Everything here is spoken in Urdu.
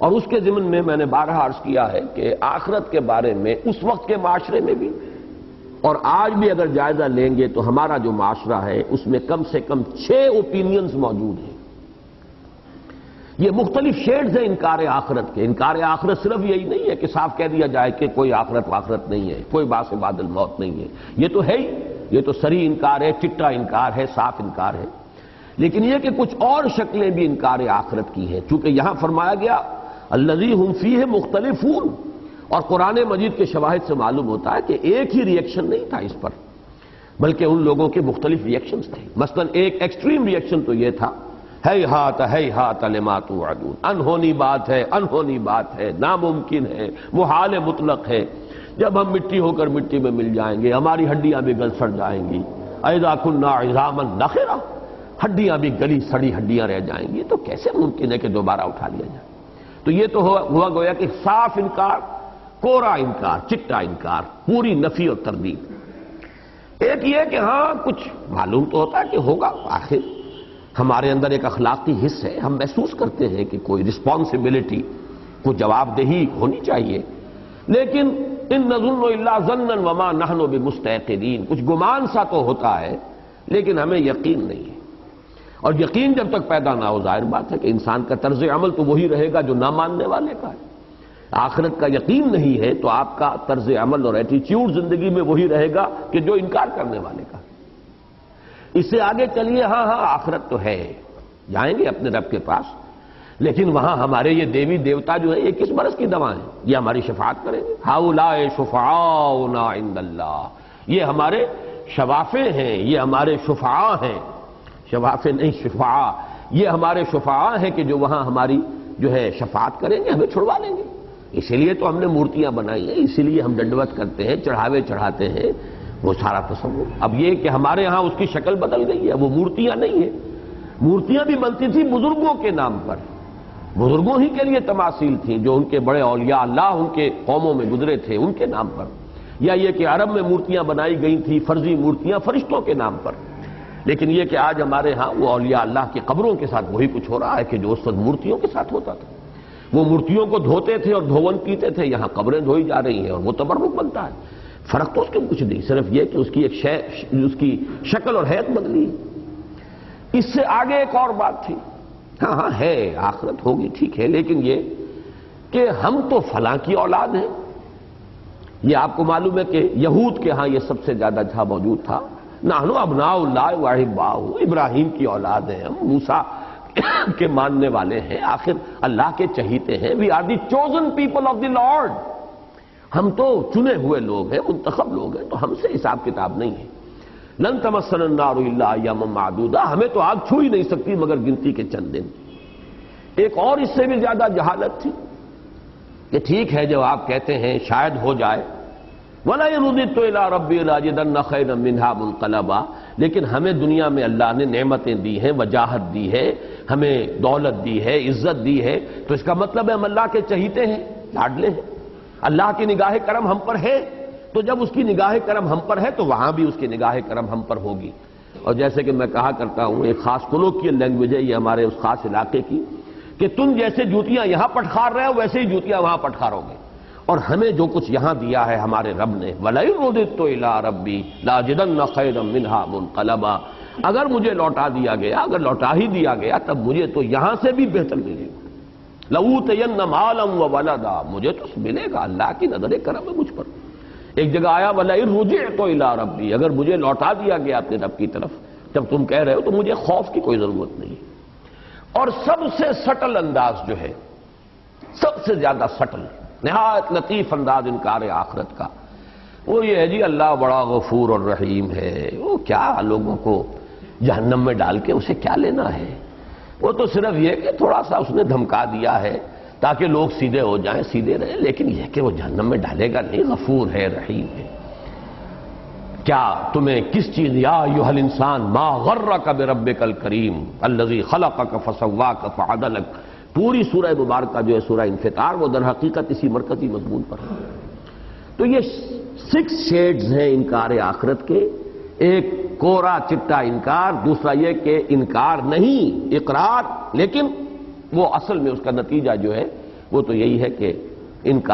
اور اس کے ضمن میں نے بارہا عرض کیا ہے کہ آخرت کے بارے میں اس وقت کے معاشرے میں بھی اور آج بھی اگر جائزہ لیں گے تو ہمارا جو معاشرہ ہے اس میں کم سے کم 6 اوپینینز موجود ہیں. یہ مختلف شیڈز ہیں انکار آخرت کے. انکار آخرت صرف یہی نہیں ہے کہ صاف کہہ دیا جائے کہ کوئی آخرت واخرت نہیں ہے، کوئی باس بعد الموت نہیں ہے. یہ تو ہے ہی، یہ تو صریح انکار ہے، چٹا انکار ہے، صاف انکار ہے. لیکن یہ کہ کچھ اور شکلیں بھی انکار آخرت کی ہیں، چونکہ یہاں فرمایا گیا الذی ہم فیہ مختلفون، اور قرآن مجید کے شواہد سے معلوم ہوتا ہے کہ ایک ہی ریئیکشن نہیں تھا اس پر، بلکہ ان لوگوں کے مختلف ریئیکشنز تھے. مثلا ایک ایکسٹریم ریئیکشن تو یہ تھا ہیہات لما توعدون، انہونی بات ہے، انہونی بات ہے، ناممکن ہے، محال مطلق ہے. جب ہم مٹی ہو کر مٹی میں مل جائیں گے ہماری ہڈیاں بھی گل سڑ جائیں گی. اذا کنا عظاما نخرا، ہڈیاں بھی گلی سڑی ہڈیاں رہ جائیں گی، تو کیسے ممکن ہے کہ دوبارہ اٹھا لیا جائے؟ تو یہ تو ہوا گویا کہ صاف انکار، کورا انکار، چٹا انکار، پوری نفی اور تردید. ایک یہ کہ ہاں کچھ معلوم تو ہوتا ہے کہ ہوگا، آخر ہمارے اندر ایک اخلاقی حص ہے، ہم محسوس کرتے ہیں کہ کوئی رسپانسبلٹی، کوئی جواب دہی ہونی چاہیے. لیکن ان نظن الا ظنا وما نحن بمستيقنين، کچھ گمان سا تو ہوتا ہے لیکن ہمیں یقین نہیں ہے. اور یقین جب تک پیدا نہ ہو ظاہر بات ہے کہ انسان کا طرز عمل تو وہی رہے گا جو نہ ماننے والے کا ہے. آخرت کا یقین نہیں ہے تو آپ کا طرز عمل اور ایٹیچیوڈ زندگی میں وہی رہے گا کہ جو انکار کرنے والے کا. اس سے آگے چلیے، ہاں آخرت تو ہے، جائیں گے اپنے رب کے پاس، لیکن وہاں ہمارے یہ دیوی دیوتا جو ہے یہ کس برس کی دوا ہیں؟ یہ ہماری شفاعت کریں گے. ہؤلاء شفعاؤنا عند اللہ، یہ ہمارے شفاعے ہیں، یہ ہمارے شفعاء ہیں. شفاعے نہیں، شفعاء. یہ ہمارے شفعاء ہیں کہ جو وہاں ہماری جو ہے شفاعت کریں گے، ہمیں چھڑوا لیں گے. اسی لیے تو ہم نے مورتیاں بنائی ہیں، اسی لیے ہم ڈنڈوت کرتے ہیں، چڑھاوے چڑھاتے ہیں، وہ سارا تصور. اب یہ کہ ہمارے ہاں اس کی شکل بدل گئی ہے، وہ مورتیاں نہیں ہیں. مورتیاں بھی بنتی تھی بزرگوں کے نام پر، بزرگوں ہی کے لیے تماثیل تھیں جو ان کے بڑے اولیاء اللہ ان کے قوموں میں گزرے تھے، ان کے نام پر. یا یہ کہ عرب میں مورتیاں بنائی گئی تھیں، فرضی مورتیاں فرشتوں کے نام پر. لیکن یہ کہ آج ہمارے ہاں وہ اولیاء اللہ کی قبروں کے ساتھ وہی کچھ ہو رہا ہے کہ جو اس وقت مورتیوں کے ساتھ ہوتا تھا. وہ مورتیوں کو دھوتے تھے اور دھون پیتے تھے، یہاں قبریں دھوئی جا رہی ہیں اور وہ تبرک بنتا ہے. فرق تو اس کے کچھ نہیں، صرف یہ کہ اس کی ایک اس کی شکل اور حیت بدلی. اس سے آگے ایک اور بات تھی، ہاں ہے آخرت ہوگی ٹھیک ہے، لیکن یہ کہ ہم تو فلاں کی اولاد ہیں. یہ آپ کو معلوم ہے کہ یہود کے ہاں یہ سب سے زیادہ جہاں موجود تھا. نحن ابناء اللہ واحباؤہ، ابراہیم کی اولاد ہیں ہم، موسیٰ کے ماننے والے ہیں، آخر اللہ کے چہیتے ہیں. We are the chosen people of the Lord, ہم تو چنے ہوئے لوگ ہیں، منتخب لوگ ہیں، تو ہم سے حساب کتاب نہیں ہے. لن تمسنا النار الا ایاما معدودہ، ہمیں تو آگ چھو ہی نہیں سکتی مگر گنتی کے چند دن. ایک اور اس سے بھی زیادہ جہالت تھی کہ ٹھیک ہے جب آپ کہتے ہیں شاید ہو جائے، وَلَئِن رُدِدتُّ إِلَىٰ رَبِّي لَأَجِدَنَّ خَيْرًا مِّنْهَا مُنقَلَبًا، لیکن ہمیں دنیا میں اللہ نے نعمتیں دی ہیں، وجاہت دی ہے، ہمیں دولت دی ہے، عزت دی ہے، تو اس کا مطلب ہے ہم اللہ کے چہیتے ہیں، لاڈلے ہیں. اللہ کی نگاہ کرم ہم پر ہے، تو جب اس کی نگاہ کرم ہم پر ہے تو وہاں بھی اس کی نگاہ کرم ہم پر ہوگی. اور جیسے کہ میں کہا کرتا ہوں، ایک خاص کولوکیل لینگویج ہے یہ ہمارے اس خاص علاقے کی، کہ تم جیسے جوتیاں یہاں پٹخار رہے ہو ویسے ہی جوتیاں وہاں پٹخارو گے. اور ہمیں جو کچھ یہاں دیا ہے ہمارے رب نے، وَلَئِن رُدِدتُّ إِلَىٰ رَبِّي لَأَجِدَنَّ خَيْرًا مِّنْهَا مُنقَلَبًا، اگر مجھے لوٹا دیا گیا، اگر لوٹا ہی دیا گیا تب مجھے تو یہاں سے بھی بہتر ملے گا. لَأُوتَيَنَّ مَالًا وَوَلَدًا، مجھے تو ملے گا، اللہ کی نظر کرم ہے مجھ پر. ایک جگہ آیا وَلَئِن رُجِعْتُ إِلَىٰ رَبِّي، اگر مجھے لوٹا دیا گیا اپنے رب کی طرف، جب تم کہہ رہے ہو تو مجھے خوف کی کوئی ضرورت نہیں. اور سب سے سٹل انداز جو ہے، سب سے زیادہ سٹل، نہایت لطیف انداز انکار آخرت کا، وہ یہ ہے جی اللہ بڑا غفور اور رحیم ہے، وہ کیا لوگوں کو جہنم میں ڈال کے اسے کیا لینا ہے، وہ تو صرف یہ کہ تھوڑا سا اس نے دھمکا دیا ہے تاکہ لوگ سیدھے ہو جائیں، سیدھے رہیں، لیکن یہ کہ وہ جہنم میں ڈالے گا نہیں، غفور ہے، رحیم ہے. کیا تمہیں کس چیز، یا ایھا الانسان ما غرک بربک الکریم الذی خلقک فسواک فعدلک، پوری سورہ مبارکہ جو ہے سورہ انفطار وہ در حقیقت اسی مرکزی مضمون پر ہے. تو یہ 6 شیڈز ہیں انکار آخرت کے. ایک کورا چٹا انکار، دوسرا یہ کہ انکار نہیں، اقرار، لیکن وہ اصل میں اس کا نتیجہ جو ہے وہ تو یہی ہے کہ ان